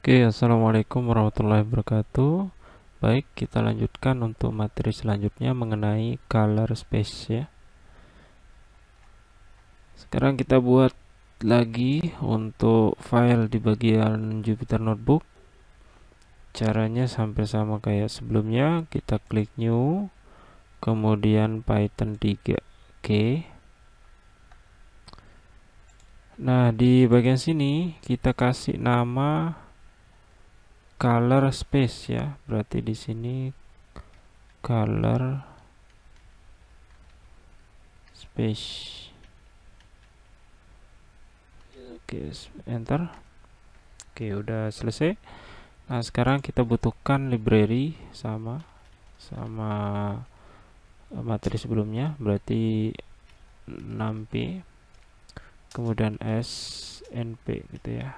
Oke, assalamualaikum warahmatullahi wabarakatuh. Baik, kita lanjutkan untuk materi selanjutnya mengenai color space ya. Sekarang kita buat lagi untuk file di bagian Jupyter Notebook. Caranya sampai sama kayak sebelumnya, kita klik new, kemudian Python 3G. Nah, di bagian sini kita kasih nama color space ya. Berarti di sini color space. Oke, enter. Oke, udah selesai. Nah, sekarang kita butuhkan library sama materi sebelumnya, berarti 6p kemudian snp gitu ya,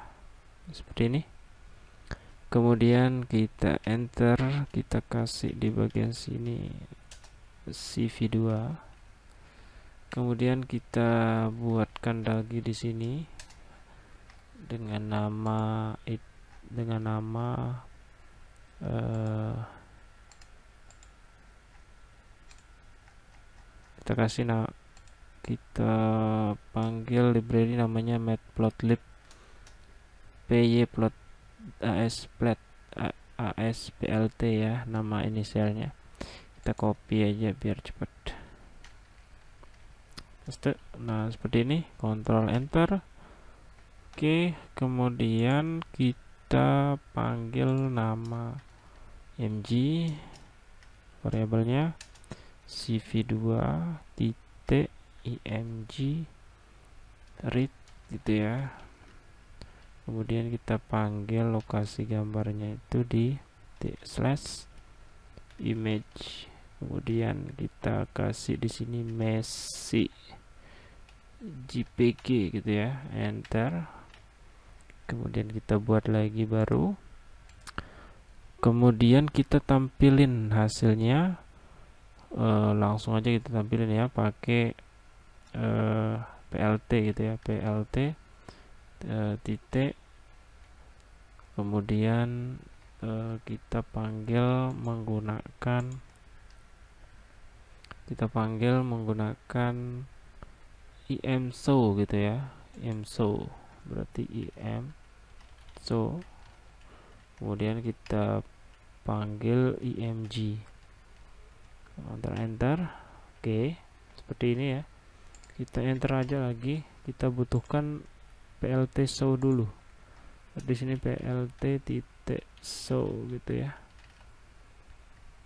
seperti ini. Kemudian kita enter, kita kasih di bagian sini cv2. Kemudian kita buatkan lagi di sini dengan nama kita panggil library namanya matplotlib pyplot asplt ya, nama inisialnya. Kita copy aja biar cepat. Nah, seperti ini, Ctrl Enter. Oke, kemudian kita panggil nama mg, variabelnya cv2.img read gitu ya. Kemudian kita panggil lokasi gambarnya itu di /image. Kemudian kita kasih di sini Messi JPG gitu ya, enter. Kemudian kita buat lagi baru. Kemudian kita tampilin hasilnya. Langsung aja kita tampilin ya pakai plt gitu ya, plt titik, kemudian kita panggil menggunakan imshow gitu ya, imshow berarti imshow. Kemudian kita panggil img, enter. Oke, seperti ini ya. Kita enter aja lagi. Kita butuhkan plt show dulu. Di sini plt titik show gitu ya,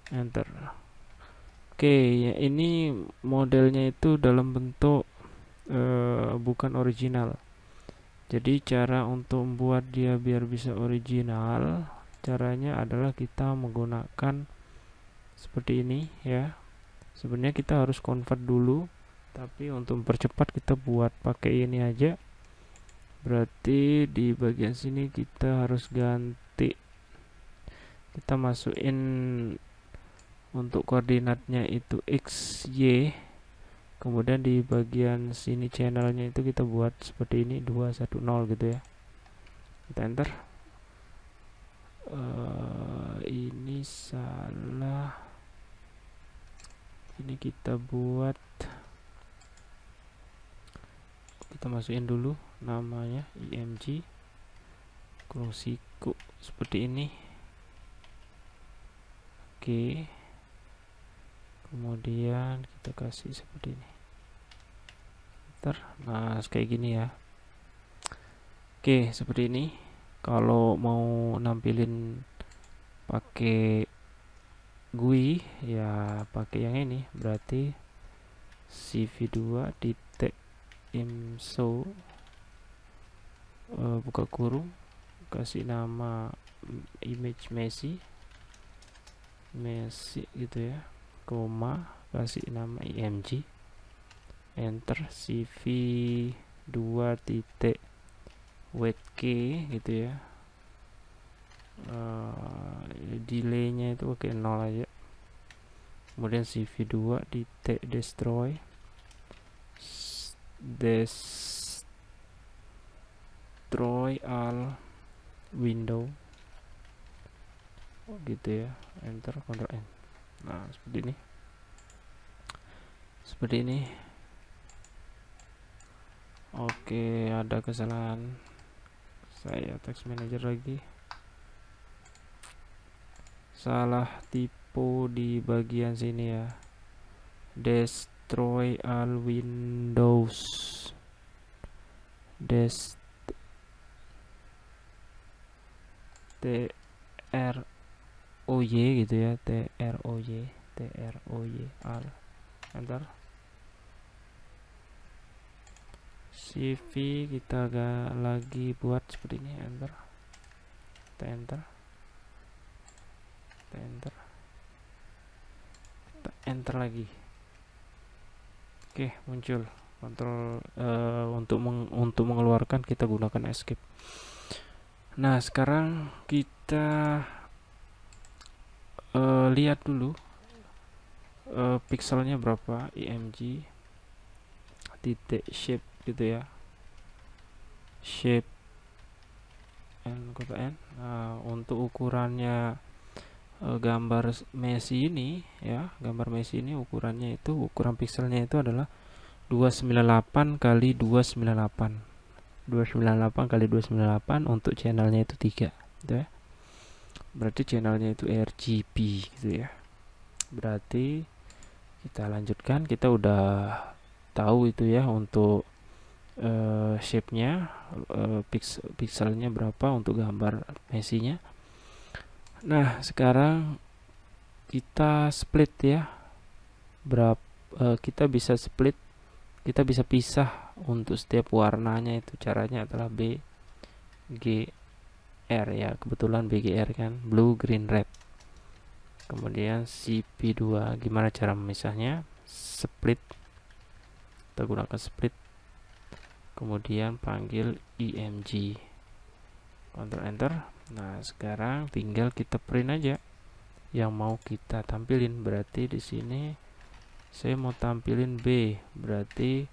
enter. Oke, ya ini modelnya itu dalam bentuk bukan original. Jadi cara untuk membuat dia biar bisa original, caranya adalah kita menggunakan seperti ini ya. Sebenarnya kita harus convert dulu, tapi untuk mempercepat kita buat pakai ini aja. Berarti di bagian sini kita harus ganti, kita masukin untuk koordinatnya itu x, y. Kemudian di bagian sini channelnya itu kita buat seperti ini 210 gitu ya. Kita enter. Ini salah. Ini kita buat, kita masukin dulu namanya img kurung siku seperti ini. Oke, kemudian kita kasih seperti ini. Nah, kayak gini ya. Oke, seperti ini. Kalau mau nampilin pakai GUI ya pakai yang ini, berarti cv2.imshow buka kurung, kasih nama image Messi gitu ya, koma, kasih nama img, enter. cv2.weight gitu ya, delaynya itu pakai 0 aja. Kemudian cv2.destroy all window gitu ya, enter, Ctrl N. Nah seperti ini. Oke, ada kesalahan, saya text manager lagi, salah tipe di bagian sini ya, destroy all windows, TROY gitu ya, TROY all, enter. CV kita agak lagi buat seperti ini, enter, kita enter, kita enter lagi. Oke, muncul kontrol. Untuk mengeluarkan kita gunakan escape. Nah, sekarang kita lihat dulu pixelnya berapa, img titik shape gitu ya, shape N, kota N. Nah, untuk ukurannya gambar Messi ini ya, gambar Messi ini ukurannya itu, ukuran pixelnya itu adalah 298 kali 298 kali 298. Untuk channelnya itu 3 gitu ya, berarti channelnya itu RGB gitu ya. Berarti kita lanjutkan, kita udah tahu itu ya untuk shape-nya, pixelnya berapa untuk gambar Messi-nya. Nah, sekarang kita split ya, kita bisa split, kita bisa pisah untuk setiap warnanya. Itu caranya adalah BGR ya, kebetulan BGR kan, blue green red. Kemudian CP2, gimana cara memisahnya? Split, kita gunakan split, kemudian panggil img, Ctrl Enter. Nah, sekarang tinggal kita print aja yang mau kita tampilin. Berarti di sini saya mau tampilin B, berarti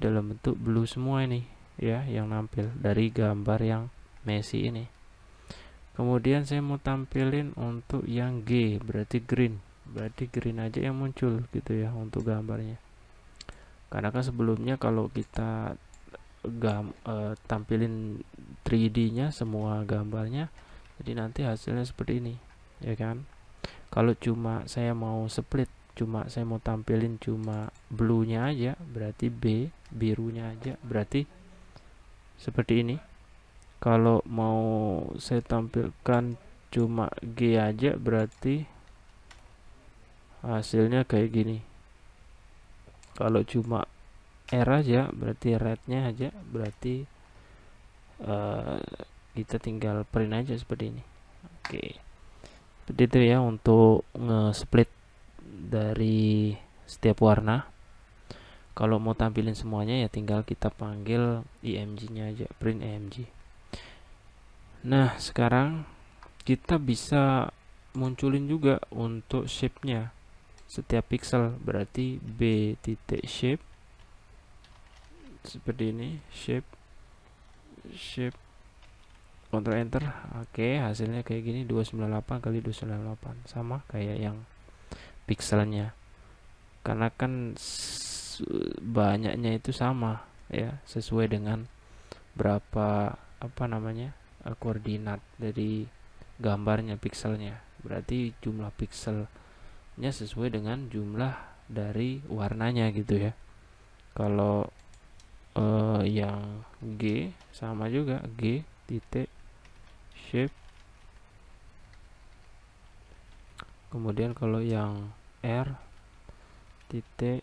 dalam bentuk blue semua ini ya, yang nampil dari gambar yang Messi ini. Kemudian saya mau tampilin untuk yang G, berarti green aja yang muncul gitu ya untuk gambarnya. Karena kan sebelumnya kalau kita tampilin 3D-nya semua gambarnya, jadi nanti hasilnya seperti ini ya kan. Kalau cuma saya mau split, saya mau tampilin cuma blue-nya aja, berarti B, birunya aja, berarti seperti ini. Kalau mau saya tampilkan cuma G aja, berarti hasilnya kayak gini. Kalau cuma R aja, berarti red-nya aja, berarti kita tinggal print aja seperti ini. Oke, seperti itu ya untuk nge-split dari setiap warna. Kalau mau tampilin semuanya ya tinggal kita panggil img-nya aja, print img. Nah, sekarang kita bisa munculin juga untuk shape-nya setiap pixel, berarti B titik shape seperti ini, shape, Ctrl Enter. Oke, hasilnya kayak gini, 298 kali 298, sama kayak yang pixelnya, karena kan banyaknya itu sama ya, sesuai dengan berapa koordinat dari gambarnya, pixelnya. Berarti jumlah pixelnya sesuai dengan jumlah dari warnanya gitu ya. Kalau yang G sama juga, G titik shape. Kemudian kalau yang R titik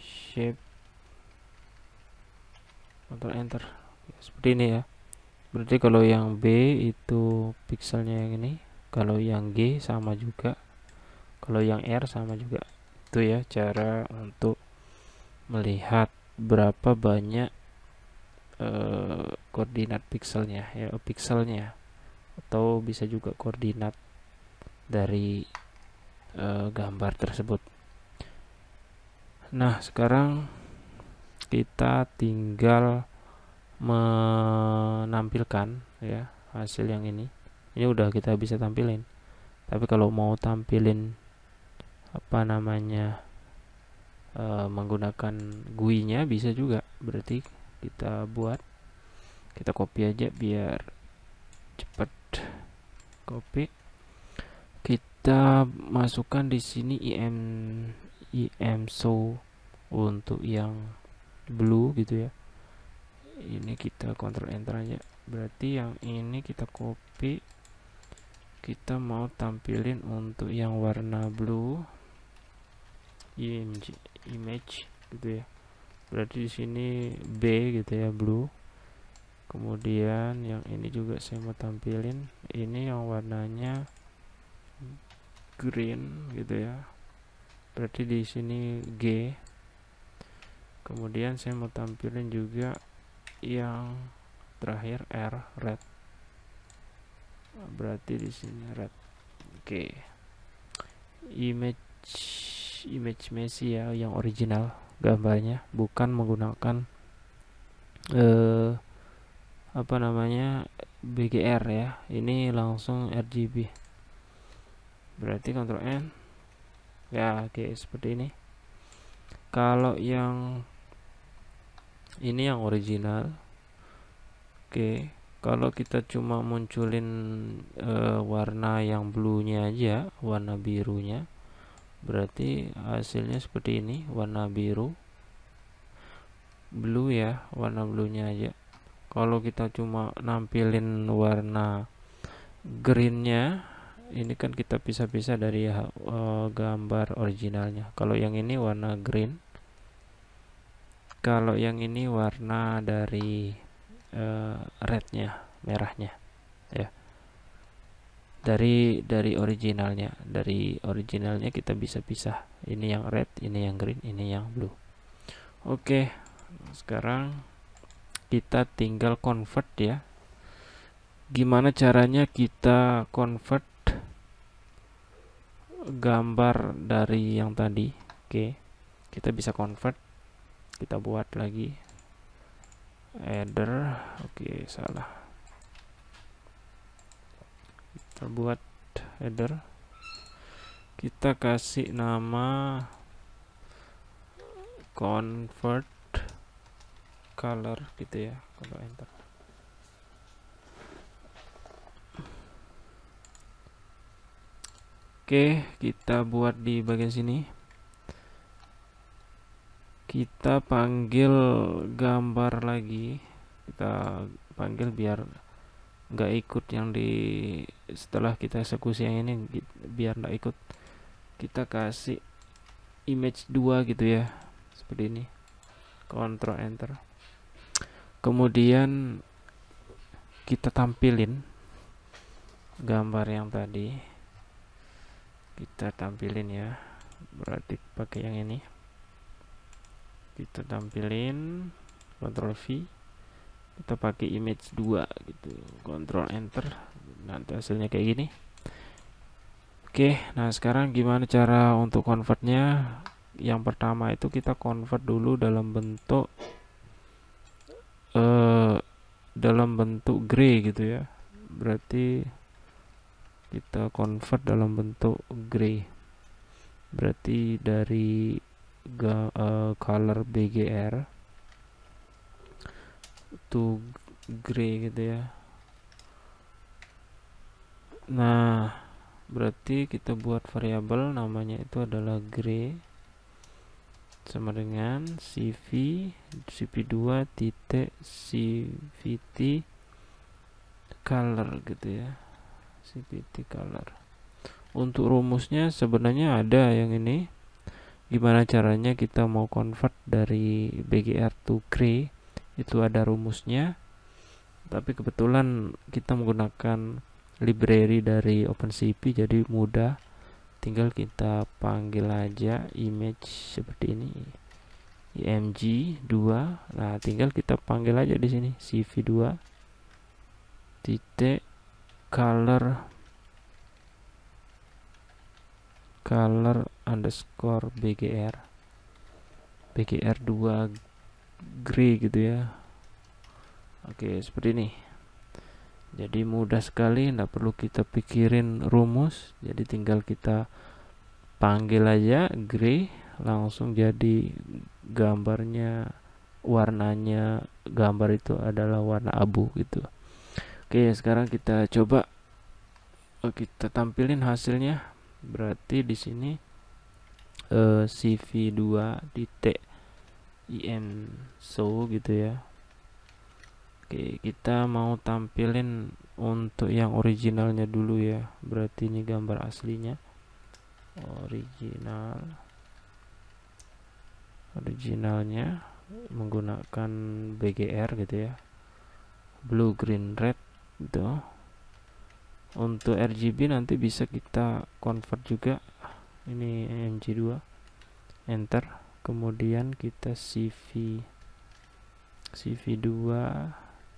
shape, Ctrl Enter seperti ini ya. Berarti kalau yang B itu pixelnya yang ini, kalau yang G sama juga, kalau yang R sama juga. Itu ya cara untuk melihat berapa banyak koordinat pixelnya ya, atau bisa juga koordinat dari gambar tersebut. Nah, sekarang kita tinggal menampilkan ya hasil yang ini ini udah kita bisa tampilin. Tapi kalau mau tampilin apa namanya menggunakan GUI-nya bisa juga. Berarti kita copy aja biar cepat. Copy, kita masukkan di sini im show untuk yang blue gitu ya. Ini kita Ctrl Enter aja. Berarti yang ini kita copy, kita mau tampilin untuk yang warna blue image gitu ya. Berarti di sini B gitu ya, blue. Kemudian yang ini juga saya mau tampilin, ini yang warnanya green gitu ya. Berarti di sini G. Kemudian saya mau tampilin juga yang terakhir R, red. Berarti di sini red. Oke. Image Messi ya, yang original gambarnya, bukan menggunakan apa namanya BGR ya. Ini langsung RGB. Berarti Ctrl N ya. Oke, seperti ini. Kalau yang ini yang original. Oke, kalau kita cuma munculin warna yang blue nya aja, warna birunya, berarti hasilnya seperti ini, warna biru blue ya, warna blue nya aja. Kalau kita cuma nampilin warna green nya, ini kan kita pisah-pisah dari gambar originalnya. Kalau yang ini warna green, kalau yang ini warna dari rednya, merahnya ya. Dari originalnya kita bisa pisah. Ini yang red, ini yang green, ini yang blue. Oke, sekarang kita tinggal convert ya. Gimana caranya kita convert gambar dari yang tadi? Oke, kita bisa convert. Kita buat lagi header. Oke, salah. Kita buat header. Kita kasih nama convert color gitu ya. Kalau enter. Oke, kita buat di bagian sini. Kita panggil gambar lagi. Kita panggil biar nggak ikut yang di setelah kita eksekusi yang ini, biar nggak ikut. Kita kasih image 2 gitu ya, seperti ini. Ctrl Enter. Kemudian kita tampilin gambar yang tadi. Kita tampilin ya. Berarti pakai yang ini. Kita tampilin, Ctrl V. Kita pakai image 2 gitu. Ctrl Enter. Nanti hasilnya kayak gini. Oke, nah sekarang gimana cara untuk convertnya? Yang pertama itu kita convert dulu dalam bentuk gray gitu ya. Berarti kita convert dalam bentuk gray. Berarti dari color BGR to gray gitu ya. Nah, berarti kita buat variabel namanya itu adalah gray sama dengan cv2 titik cvt color gitu ya, cvt color. Untuk rumusnya sebenarnya ada yang ini. Gimana caranya kita mau convert dari BGR to gray, itu ada rumusnya. Tapi kebetulan kita menggunakan library dari OpenCV, jadi mudah. Tinggal kita panggil aja image seperti ini, img2. Nah, tinggal kita panggil aja di sini cv2 titik color underscore bgr2 gray gitu ya. Oke, seperti ini. Jadi mudah sekali, tidak perlu kita pikirin rumus, jadi tinggal kita panggil aja gray, langsung jadi gambarnya, warnanya gambar itu adalah warna abu gitu. Oke, sekarang kita coba kita tampilin hasilnya. Berarti di sini CV2 di im show gitu ya. Oke, kita mau tampilin untuk yang originalnya dulu ya. Berarti ini gambar aslinya. Originalnya menggunakan BGR gitu ya. Blue, green, red gitu. Untuk RGB nanti bisa kita convert juga. Ini MG2. Enter. Kemudian kita CV2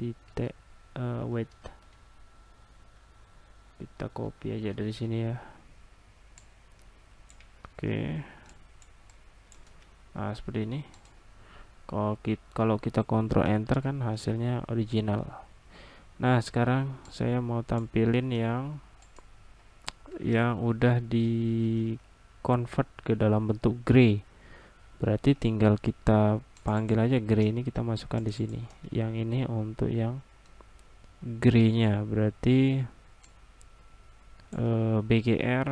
di weight, kita copy aja dari sini ya. Oke, nah seperti ini. Kalau kita kontrol enter kan hasilnya original. Nah sekarang saya mau tampilin yang udah di convert ke dalam bentuk gray. Berarti tinggal kita panggil aja gray, ini kita masukkan di sini. Yang ini untuk yang gray-nya, berarti BGR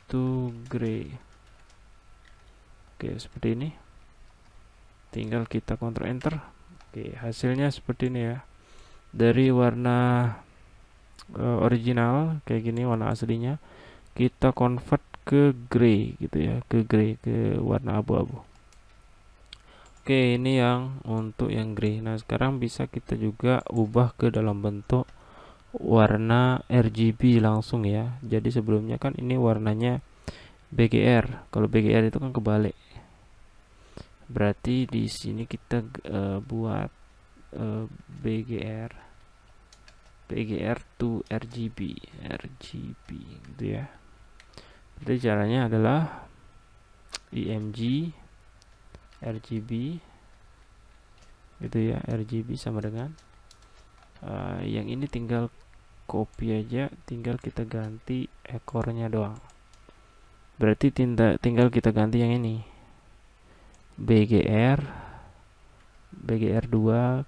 to gray. Oke, seperti ini. Tinggal kita kontrol enter. Oke, hasilnya seperti ini ya. Dari warna original kayak gini, warna aslinya, kita convert ke gray gitu ya, ke gray, ke warna abu-abu. Oke, ini yang untuk yang gray. Nah sekarang bisa kita juga ubah ke dalam bentuk warna RGB langsung ya. Jadi sebelumnya kan ini warnanya BGR. Kalau BGR itu kan kebalik. Berarti di sini kita buat BGR to RGB gitu ya. Jadi caranya adalah IMG RGB gitu ya. RGB sama dengan yang ini tinggal copy aja, tinggal kita ganti ekornya doang. Berarti tinggal kita ganti yang ini, BGR2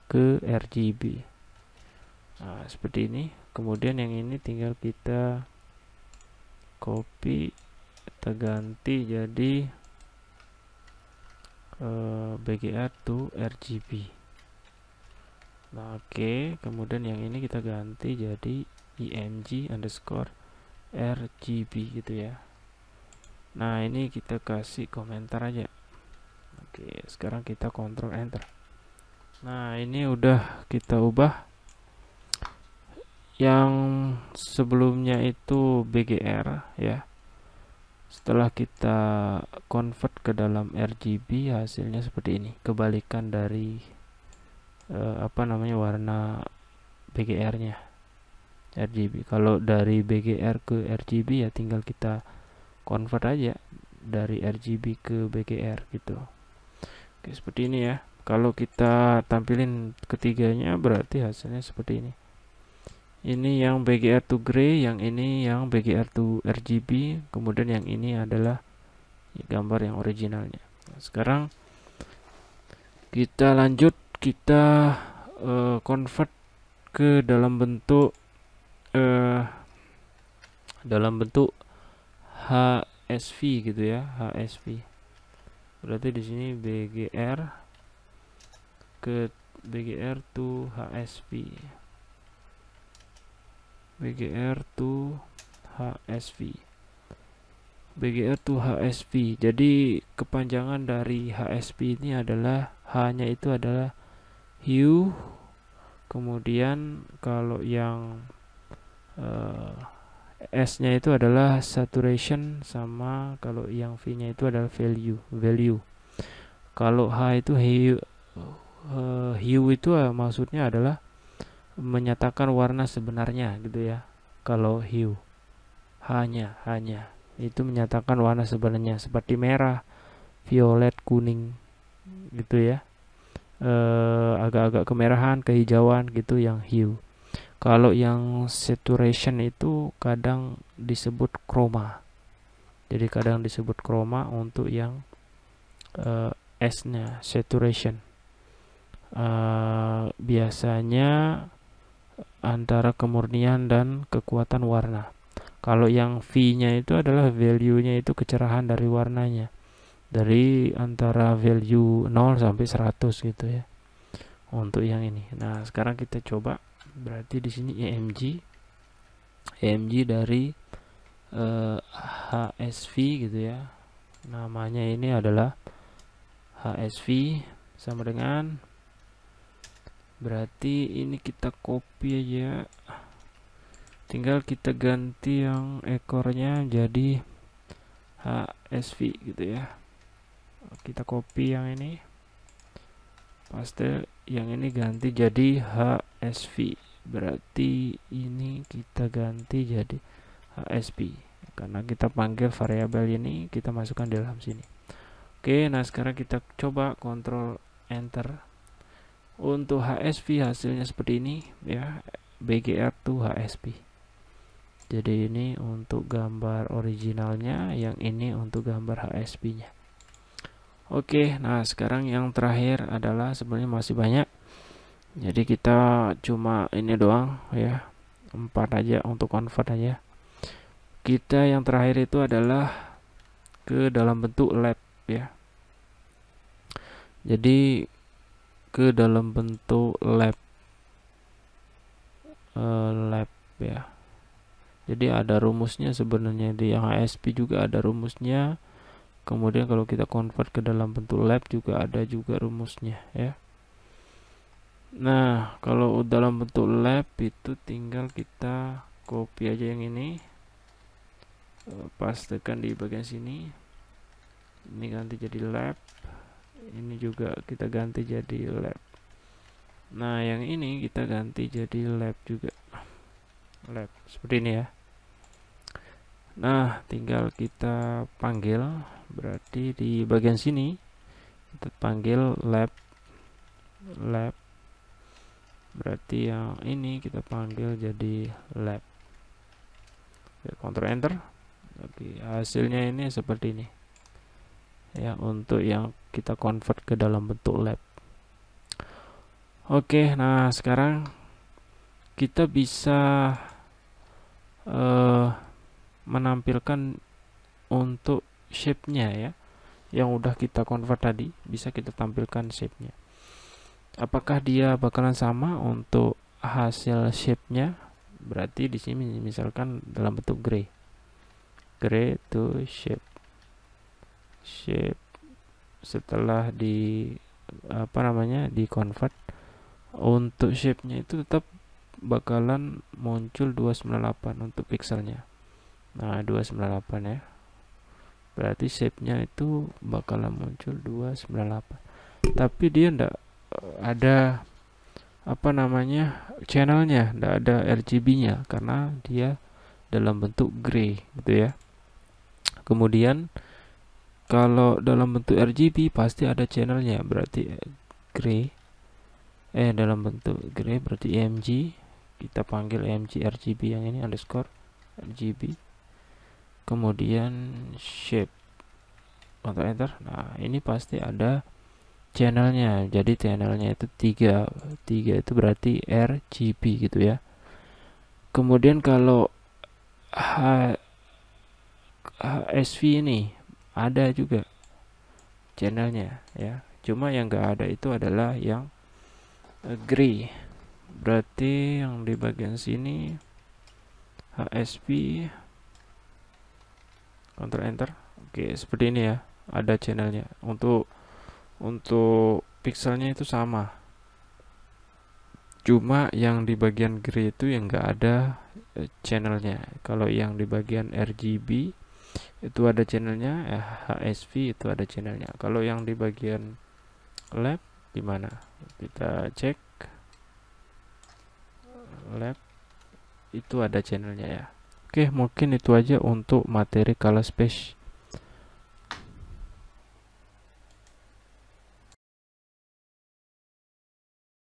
ke RGB. Nah seperti ini. Kemudian yang ini tinggal kita copy, kita ganti jadi BGR to RGB. Nah oke, kemudian yang ini kita ganti jadi IMG underscore RGB gitu ya. Nah ini kita kasih komentar aja. Oke, sekarang kita kontrol enter. Nah ini udah kita ubah. Yang sebelumnya itu BGR ya, setelah kita convert ke dalam RGB hasilnya seperti ini, kebalikan dari warna BGR nya RGB. Kalau dari BGR ke RGB ya tinggal kita convert aja dari RGB ke BGR gitu. Oke, seperti ini ya. Kalau kita tampilin ketiganya berarti hasilnya seperti ini. Ini yang BGR to gray, yang ini yang BGR to RGB, kemudian yang ini adalah gambar yang originalnya. Nah, sekarang kita lanjut, kita convert ke dalam bentuk HSV gitu ya, HSV. Berarti di sini BGR ke BGR to HSV. BGR to HSV. Jadi kepanjangan dari HSV ini adalah H-nya itu adalah hue. Kemudian kalau yang S-nya itu adalah saturation, sama kalau yang V-nya itu adalah value. Kalau H itu hue itu maksudnya adalah menyatakan warna sebenarnya gitu ya. Kalau hue hanya itu menyatakan warna sebenarnya, seperti merah, violet, kuning gitu ya. agak-agak kemerahan, kehijauan gitu yang hue. Kalau yang saturation itu kadang disebut chroma. Jadi kadang disebut chroma untuk yang S-nya, saturation. Biasanya antara kemurnian dan kekuatan warna. Kalau yang V-nya itu adalah value-nya itu kecerahan dari warnanya. Dari antara value 0 sampai 100 gitu ya. Untuk yang ini. Nah, sekarang kita coba. Berarti di sini EMG dari HSV gitu ya. Namanya ini adalah HSV sama dengan, berarti ini kita copy aja, tinggal kita ganti yang ekornya jadi HSV gitu ya. Kita copy yang ini, paste, yang ini ganti jadi HSV, berarti ini kita ganti jadi HSP karena kita panggil variabel ini, kita masukkan di dalam sini. Oke, nah sekarang kita coba kontrol enter. Untuk HSV hasilnya seperti ini ya, BGR to HSP. Jadi ini untuk gambar originalnya, yang ini untuk gambar HSP nya. Oke, nah sekarang yang terakhir adalah, sebenarnya masih banyak, jadi kita cuma ini doang ya, 4 aja untuk convert aja. Kita yang terakhir itu adalah ke dalam bentuk lab ya. Jadi ke dalam bentuk lab ya. Jadi ada rumusnya sebenarnya, di yang HSP juga ada rumusnya. Kemudian kalau kita convert ke dalam bentuk lab juga ada juga rumusnya ya. Nah, kalau dalam bentuk lab itu tinggal kita copy aja yang ini, pastekan di bagian sini. Ini ganti jadi lab, ini juga kita ganti jadi lab. Nah, yang ini kita ganti jadi lab juga, lab seperti ini ya. Nah, tinggal kita panggil, berarti di bagian sini kita panggil lab, berarti yang ini kita panggil jadi lab. Ctrl enter. Oke, hasilnya ini seperti ini ya, untuk yang kita convert ke dalam bentuk lab. Oke, nah sekarang kita bisa menampilkan untuk shape-nya ya, yang udah kita convert tadi, bisa kita tampilkan shape-nya. Apakah dia bakalan sama untuk hasil shape-nya? Berarti di sini misalkan dalam bentuk gray to shape. Setelah di di convert, untuk shape-nya itu tetap bakalan muncul 298 untuk pixelnya. Nah, 298 ya. Berarti shape-nya itu bakalan muncul 298. Tapi dia ndak ada channelnya, ndak ada RGB-nya karena dia dalam bentuk gray gitu ya. Kemudian kalau dalam bentuk RGB pasti ada channelnya, berarti gray. Dalam bentuk gray berarti EMG. Kita panggil EMG RGB yang ini, underscore RGB. Kemudian shape, Ctrl enter. Nah, ini pasti ada channelnya. Jadi channelnya itu 3 itu berarti RGB gitu ya. Kemudian kalau HSV ini ada juga channelnya ya. Cuma yang enggak ada itu adalah yang gray. Berarti yang di bagian sini HSV, Ctrl enter. Oke, seperti ini ya, ada channelnya. Untuk pixelnya itu sama, cuma yang di bagian gray itu yang enggak ada channelnya. Kalau yang di bagian RGB itu ada channelnya, HSV itu ada channelnya. Kalau yang di bagian lab gimana? Kita cek lab, itu ada channelnya ya. Oke, mungkin itu aja untuk materi color space